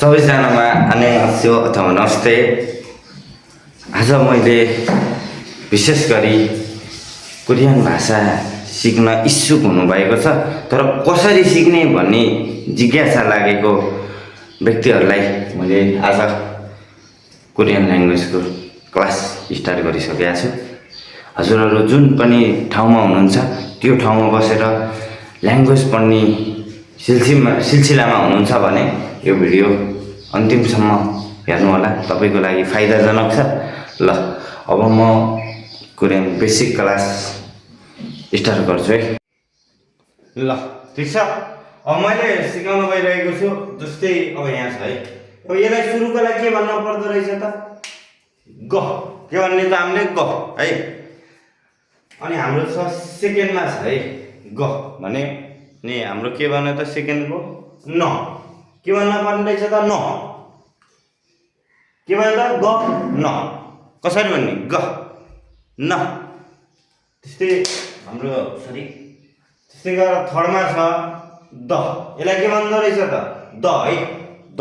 सबैजनामा अन्यस्यो अथवा नमस्ते। आज मैले विशेष गरी कोरियन भाषा सिक्न इच्छुक हुनुभएको छ, तर कसरी सिक्ने भन्ने जिज्ञासा लागेको व्यक्तिहरूलाई मैले आज कोरियन ल्याङ्ग्वेजको क्लास स्टार्ट गरिसकेका छु। हजुरहरू जुन पनि ठाउँमा हुनुहुन्छ त्यो ठाउँमा बसेर ल्याङ्ग्वेज पढ्ने सिलसिलामा हुनुहुन्छ भने यो भिडियो अन्तिमसम्म हेर्नुहोला, तपाईको लागि फाइदाजनक छ। ल अब म कोरियन बेसिक क्लास स्टार्ट गर्छु है। ल ठीक छ, अब मैले सिकाउन गइरहेको छु। जस्तै अब यहाँ छ है, अब यसलाई सुरुको लागि के भन्न पर्दो रहेछ त? ग। के भन्ने त हामीले ग है। अनि हाम्रो छ सेकेन्डमा छ है ग भने नि हाम्रो के भन्यो त सेकेन्डको न। के भन्न पर्ने रहेछ त? न। के भन्यो त? ग न। कसरी भन्ने? ग न। त्यस्तै हाम्रो त्यस्तै गरेर थर्डमा छ द। यसलाई के भन्दो रहेछ त? द है, द।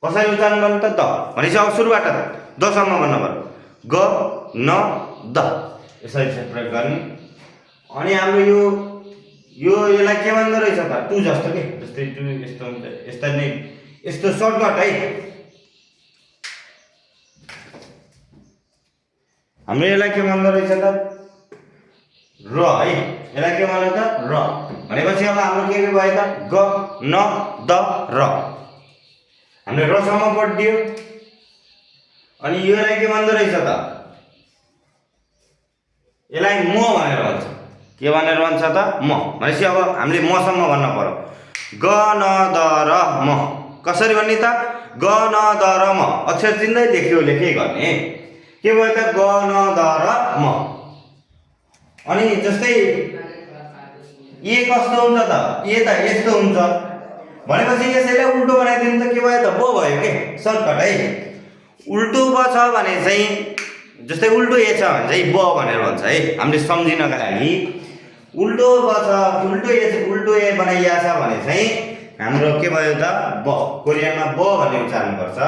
कसरी उच्चारण गर्नु त? द भनेपछि अब सुरुबाट दसम्म भन्नु पर्यो। ग न द यसरी चाहिँ प्रयोग गर्ने। अनि हाम्रो यसलाई के भन्दो रहेछ त? टु जस्तो के, जस्तै टु यस्तो हुन्छ, यस्तो नै यस्तो सर्टकट है। हाम्रो यसलाई के भन्दो रहेछ त? र है। यसलाई के भन्यो त? र भनेपछि अब हाम्रो के भयो त? ग न द र। हामीले रसम्म पढिदियो। अनि यसलाई के भन्दो रहेछ त? यसलाई म भनेर भन्छ। के भनेर भन्छ त? म। भनेपछि अब हामीले मसम्म भन्न पर्यो। ग न द र म। कसरी भन्ने त? ग न द र म। अक्षर चिन्दै लेख्योले के गर्ने? के भयो त? ग न द र म। अनि जस्तै ए कस्तो हुन्छ त? ए त यस्तो हुन्छ। भनेपछि यसैले उल्टो बनाइदिनु त के भयो त? ब भयो के, सर्टकट है। उल्टो ब छ भने चाहिँ, जस्तै उल्टो ए छ भने चाहिँ ब भनेर भन्छ है। हामीले सम्झिनका लागि उल्टो ब छ, उल्टो ए बनाइया छ भने चाहिँ हाम्रो के भयो त? ब। कोरियनमा ब भन्ने उच्चारण गर्छ।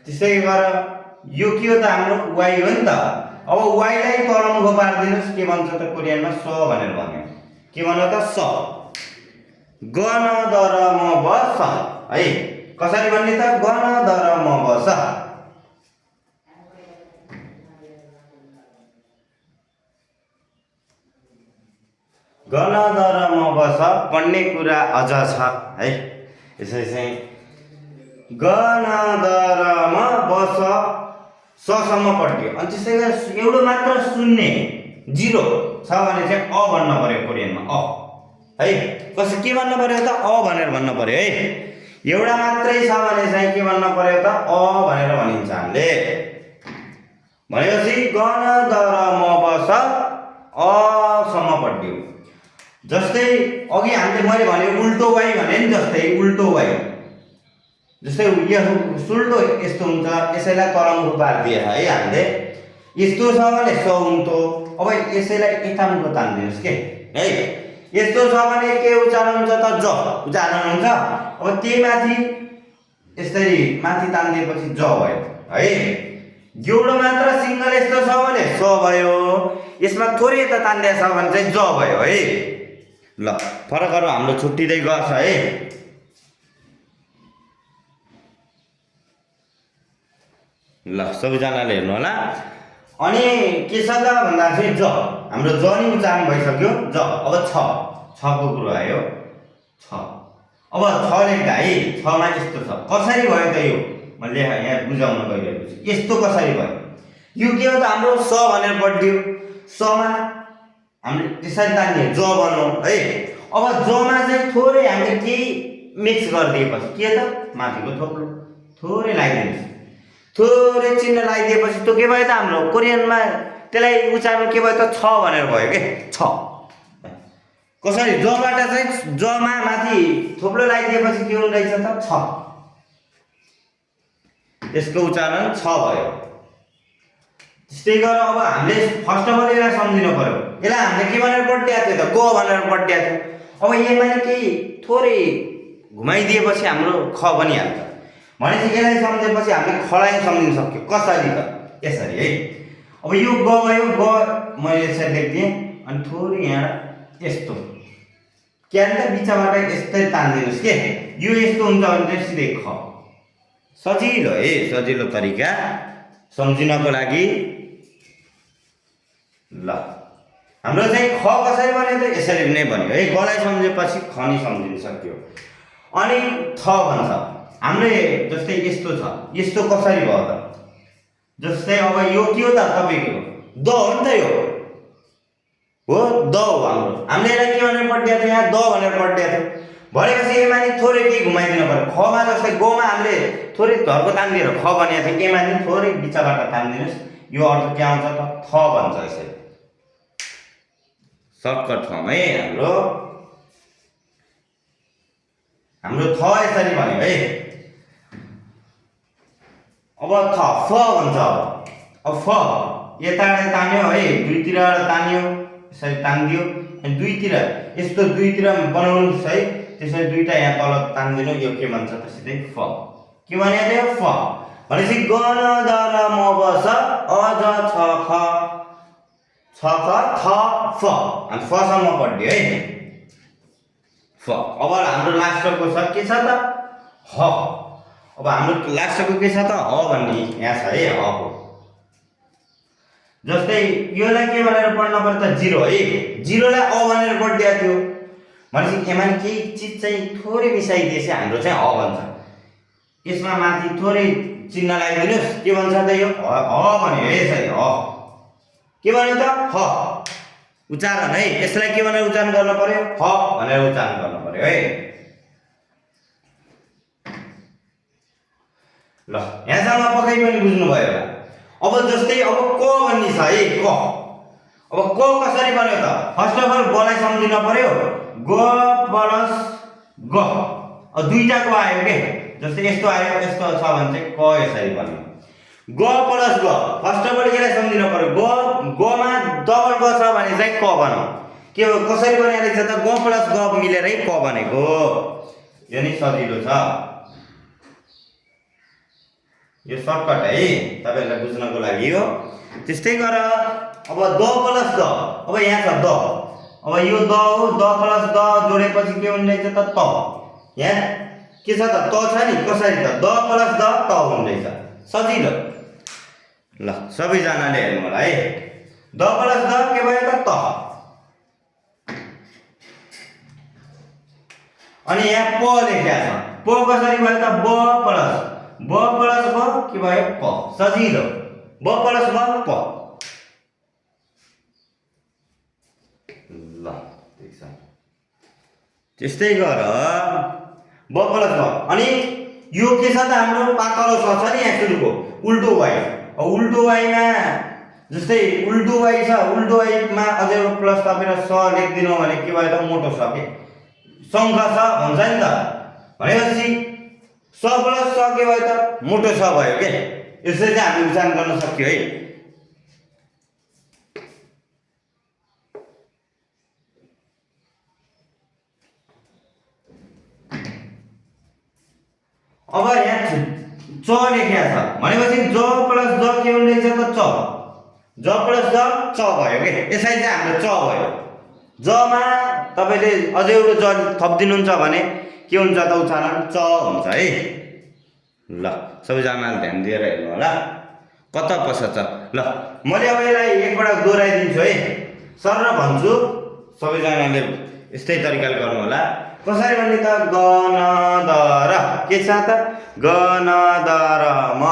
त्यस्तै गरेर यो के हो त? हाम्रो वाइ हो नि त। अब वाइलाई तलमुखो पारिदिनुस्, के भन्छ त कोरियनमा? स भनेर भन्यो। के भन्यो त? स। ग न द र म ब स है। कसरी भन्ने त? ग न द र म ब स। ग न द र म ब स पढ्ने कुरा अझ छ है। यसरी चाहिँ ग न द र म ब स ससम्म पढ्यो। अनि त्यसै गरी एउटा मात्र शून्य जिरो छ भने चाहिँ अ भन्न पर्यो कोरियनमा, अ है। के भन्न पर्यो त? अ भनेर भन्न पर्यो है। एउटा मात्रै छ भने चाहिँ के भन्न पर्यो त? अ भनेर भनिन्छ हामीले। भनेपछि ग न द र म ब स अ सम्म पढ्यो। जस्तै अघि मैले भने उल्टो वाइ भने नि, जस्तै उल्टो वाइ, जस्तै यो सुल्टो यस्तो हुन्छ, यसैलाई तलमुखो पारिदिए है हामीले। यस्तो छ भने स उल्टो। अब यसैलाई यतामुखो तान्दिनुस् के है। यस्तो छ भने के उच्चारण हुन्छ त? ज उच्चारण हुन्छ। अब त्यही माथि यसरी माथि तान्दिएपछि ज भयो है। एउटा मात्र सिंगल यस्तो छ भने स भयो। यसमा थोरै यता तान्दिया छ भने चाहिँ ज भयो है। ल फरकहरु हाम्रो छुट्टिँदै गछ है। ल सबैजनाले हेर्नु होला। अनि के छ त भन्दा चाहिँ ज, हाम्रो ज नि उच्चारण भइसक्यो। ज अब छको कुरो आयो। छ अब छ लेख्दा है, छमा यस्तो छ। कसरी भयो त यो? मैले यहाँ बुझाउन गइरहेको छु। यस्तो कसरी भयो? यो के हो त? हाम्रो स भनेर पढ्दियो। समा हामीले त्यसरी तान्ने ज बनाउँ है। अब जमा चाहिँ थोरै हामीले केही मिक्स गरिदिएपछि के त? माथिको थोप्लो थोरै लगाइदिनुहोस्। थोरै चिन्ह लगाइदिएपछि त्यो के भयो त? हाम्रो कोरियनमा त्यसलाई उच्चारण के भयो त? छ भनेर भयो के, छ। कसरी? जबाट चाहिँ जमा माथि थोप्लो लगाइदिएपछि के हुँदो रहेछ त? छ। यसको उच्चारण छ भयो। त्यस्तै गरेर अब हामीले फर्स्ट अफ अल यसलाई सम्झिनु पर्यो। यसलाई हामीले के भनेर पढ्दिया थियो त? ग भनेर पढ्दिया थियो। अब यसमा केही थोरै घुमाइदिएपछि हाम्रो ख बनिहाल्छ। भनेपछि यसलाई सम्झेपछि हामीले खलाई सम्झिन सक्यो। कसरी त? यसरी है। अब यो ग भयो, ग मैले यसरी लेखिदिएँ अनि थोरै यहाँ यस्तो के त बिचबाट यस्तै तान्दिनुहोस् के। यो यस्तो हुन्छ भने चाहिँ सिधै ख। सजिलो है, सजिलो तरिका सम्झिनको लागि। ल हाम्रो चाहिँ ख कसरी बन्यो त? यसरी नै बन्यो है। गलाई सम्झेपछि ख नि सम्झिन सक्यो। अनि थ भन्छ हामीले जस्तै यस्तो छ, यस्तो कसरी भयो त? जस्तै अब यो के हो त तपाईँको? द हो नि त, यो हो द हो हाम्रो। हामीले यसलाई के भनेर पढिदिएको थियो? यहाँ द भनेर पढिदिएको थियो। भनेपछि एमा नि थोरै केही घुमाइदिनु पर्यो। खमा जस्तै गमा हामीले थोरै धर्को तानिदिएर ख बनिएको थियो, एमा नि थोरै बिचबाट तानिदिनुहोस्। यो अर्थ के आउँछ त? थ भन्छ। यसरी सर्टकट फर्म है हाम्रो थ यसरी भन्यो है। अब थ फ भन्छ। अब फ यताबाट तान्यो है, दुईतिरबाट तान्यो, यसरी तानिदियो अनि दुईतिर यस्तो दुईतिर बनाउनुहोस् है। त्यसरी दुईटा यहाँ तल तानिदिनु। यो के भन्छ त? सिधै फ। के भनेको थियो? फ। भनेपछि ग न द र म ब स अ ज छ ख छ ख थ फ। अनि फ सम्म पढ्दियो है। फ। अब हाम्रो लास्टको छ के छ त? ह। अब हाम्रो लास्टको के छ त? ह भन्ने यहाँ छ है। ह हो। जस्तै योलाई के भनेर पढ्न पर्छ त? जिरो है। जिरोलाई अ भनेर पढिदिएको थियो। भनेपछि एमा केही चिज चाहिँ थोरै मिसाइदिएपछि हाम्रो चाहिँ ह भन्छ। यसमा माथि थोरै चिन्ह लगाइदिनुहोस्। के भन्छ त? यो ह भन्यो है। यसरी ह। के भन्यो त? ह। उच्चारण है। यसलाई के भनेर उच्चारण गर्नु पर्यो? ह भनेर उच्चारण गर्नु पर्यो है। ल यहाँसम्म पक्कै पनि बुझ्नु भयो होला। अब जस्तै अब क भन्ने छ है। क। अब क कसरी बन्यो त? फर्स्ट अफ अल गलाई सम्झिनु पर्यो। ग प्लस ग। अब दुईटा ग आयो के। जस्तै यस्तो आयो, यस्तो छ भने चाहिँ क यसरी बन्यो। ग प्लस ग। फर्स्ट अफ अल यसलाई सम्झिनु पर्यो। गमा डबल ग छ भने चाहिँ क बनाऊ। के हो? कसरी बनिएको रहेछ त? ग प्लस ग मिलेरै क बनेको। यो नि सजिलो छ। यो सर्टकट है तपाईहरुलाई बुझ्नको लागि हो। त्यस्तै गर अब द प्लस द। अब यहाँ छ द। अब यो द हो, द प्लस द जोडेपछि के हुने रहेछ त? त। यहाँ के छ त? त छ नि। कसरी त? द प्लस द त हुने रहेछ। सजिलो। ल सबैजनाले हेर्नु होला है। द प्लस द के भयो त? त। अनि यहाँ प लेखेको छ। प कसरी भयो त? ब प्लस ब के भयो? प। सजिलो। ब प्लस ब प। ल ठीक छ। त्यस्तै गर ब प्लस ब। अनि यो के छ त? हाम्रो पातलो छ नि यहाँ सुरुको उल्टो वाइ। उल्टो वाइमा जस्तै उल्टो वाइ छ, उल्टो वाइमा अझै एउटा प्लस थपेर स लेख्दिनु भने के भयो त? मोटो छ के संख्या छ भन्छ नि त। भनेपछि स प्लस स के भयो त? मोटो स भयो के। यसरी चाहिँ हामी उच्चारण गर्न सक्यो है। अब यहाँ च लेखेको छ भनेपछि ज प्लस ज के हुने रहेछ त? च। ज प्लस ज च भयो के। यसरी चाहिँ हाम्रो च भयो। जमा तपाईले अझै एउटा ज थप्दिनुहुन्छ भने के हुन्छ त? उच्चारण च हुन्छ है। ल सबैजनाले ध्यान दिएर हेर्नु होला कता पस्छ। ल मैले अब यसलाई एकपटक दोहोऱ्याइदिन्छु है। सर र भन्छु सबैजनाले यस्तै तरिकाले गर्नु होला। कसरी भन्ने त? ग न द र के छ त? ग न द र म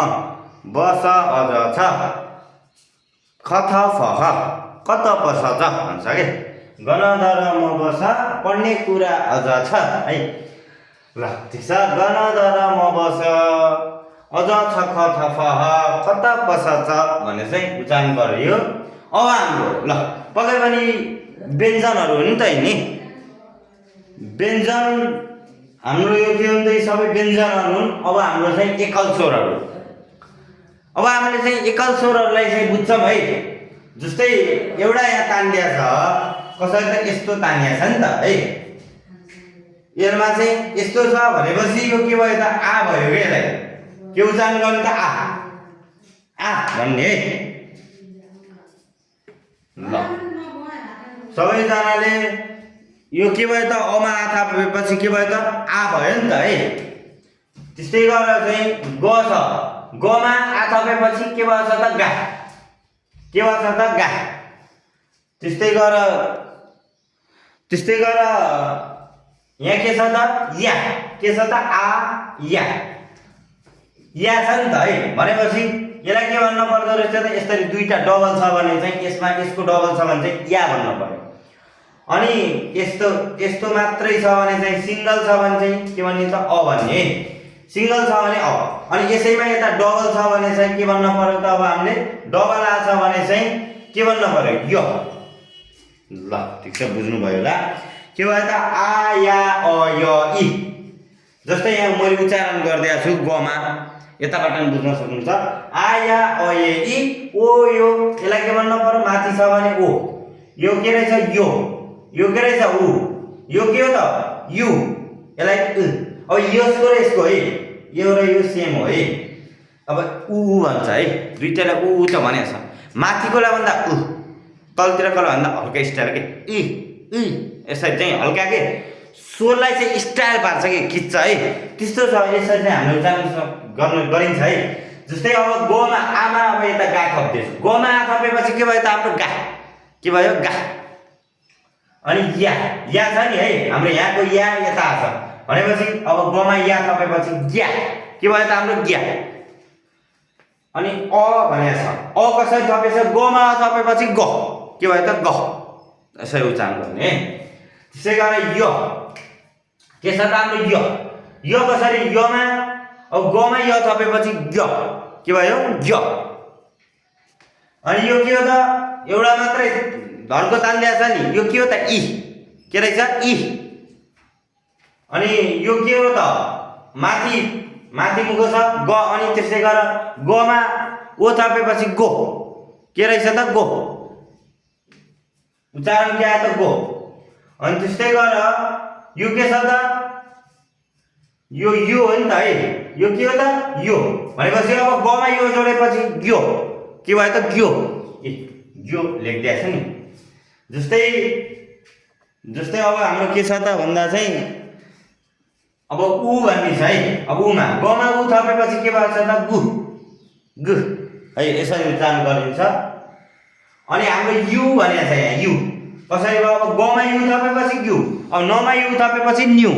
बस अझ छ ख थ फ ह कत पस ज भन्छ के। ग न द र म बस पढ्ने कुरा अझ छ है। ल ठीक छ। ग न द र म बस अझ छ ख थ फ ह कत पस ज भन्ने चाहिँ उच्चारण गरियो। अब हाम्रो ल पक्कै पनि व्यञ्जनहरू हो नि त नि। व्यञ्जन हाम्रो यो के हुन्छ? सबै व्यञ्जनहरू हुन्। अब हाम्रो चाहिँ एकल स्वरहरू। अब हामीले चाहिँ एकल स्वरहरूलाई चाहिँ बुझ्छौँ है। जस्तै एउटा यहाँ तानिया छ। कसरी त? यस्तो तानिया छ नि त है। यसमा चाहिँ यस्तो छ भनेपछि यो के भयो त आ भयो के यसलाई के उच्चारण गर्ने त आ भन्ने है ल सबैजनाले यो के भयो त अमा आ थापेपछि के भयो त आ भयो नि त है त्यस्तै गरेर चाहिँ ग छ गमा आ थपेपछि के भन्छ त गा के भन्छ त गा त्यस्तै गरेर यहाँ के छ त या के छ त आ या छ नि त है भनेपछि यसलाई के भन्न पर्दो रहेछ त यसरी दुईटा डबल छ भने चाहिँ यसमा यसको डबल छ भने चाहिँ या भन्न पर्यो अनि यस्तो मात्रै छ भने चाहिँ सिंगल छ भने चाहिँ के भन्ने त अ भन्ने है सिंगल छ भने अ अनि यसैमा यता डबल छ भने चाहिँ के भन्न पर्यो त अब हामीले डबल आ छ भने चाहिँ के भन्न पर्यो यो ल ठीक छ बुझ्नु भयो होला के भयो त आ या अ य इ जस्तै यहाँ मैले उच्चारण गर्दै छु गमा यताबाट पनि बुझ्न सक्नुहुन्छ आ या अ ए इ ओ यो यसलाई के भन्न पर्यो माथि छ भने ओ यो के रहेछ यो के रहेछ उ यो के हो त यु यसलाई अब यसको र यसको है यो र यो सेम हो है अब उ भन्छ है दुईटालाई उ त भनेको छ माथिकोलाई भन्दा उ तलतिरकोलाई भन्दा हल्का स्टाइल के इ यसरी चाहिँ हल्का के स्वरलाई चाहिँ स्टाइल पार्छ कि खिच्छ है त्यस्तो छ यसरी चाहिँ हामीले उच्चारण गरिन्छ है जस्तै अब गमा आमा अब यता गा थप्दैछु गमा आ थपेपछि के भयो त हाम्रो गा के भयो गा अनि या छ नि है हाम्रो यहाँको या यता छ भनेपछि अब गमा या थपेपछि ग्या के भयो त हाम्रो ग्या अनि अ भनेको छ अ कसरी थपेछ गमा थपेपछि ग के भयो त ग यसरी उच्चारण गर्ने है त्यसै गरेर यो के छ त हाम्रो यो कसरी योमा अब गमा यो थपेपछि ग के भयो ग अनि यो के हो त एउटा मात्रै धनको तान्दिया छ नि यो के हो त इ के रहेछ इ अनि यो के हो त माथि मुखो छ ग अनि त्यसै गरेर गमा ओ थपेपछि गो के रहेछ त गो उच्चारण के आयो त गो अनि त्यस्तै गरेर यो के छ त यो हो नि त है यो के हो त यो भनेपछि अब गमा यो जोडेपछि ग्यो के भयो त ग्यो ग्यो लेख्दै छ नि जस्तै अब हाम्रो के छ त भन्दा चाहिँ अब उ भन्ने छ है अब उमा गमा उ थपेपछि के भन्छ त गु है यसरी उच्चारण गरिन्छ अनि हाम्रो यु भनेको छ यहाँ यु कसरी भयो अब गमा यु थपेपछि ग्यु अब नमा यु थपेपछि न्यु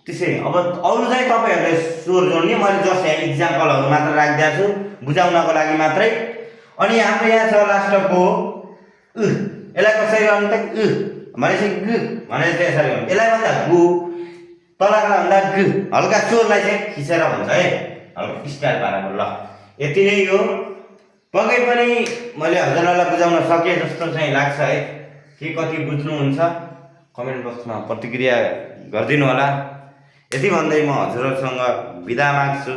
त्यसै अब अरु चाहिँ तपाईहरुले स्वर जोड्ने मैले जस्ट यहाँ इक्जाम्पलहरु मात्र राखिदिएको छु बुझाउनको लागि मात्रै अनि हाम्रो यहाँ छ लास्टको यसलाई कसरी गर्नु त भनेपछि गु भनेपछि यसरी गर्नु यसलाई भन्दा गु तलको भन्दा गु हल्का स्वरलाई चाहिँ खिचेर भन्छ है हल्का स्टाइल पारेर ल यति नै हो पक्कै पनि मैले हजुरहरुलाई बुझाउन सके जस्तो चाहिँ लाग्छ है के कति बुझ्नुहुन्छ कमेन्ट बक्समा प्रतिक्रिया गरिदिनु होला यति भन्दै म हजुरहरुसँग बिदा माग्छु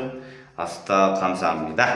हस्त खम्सामनिदा।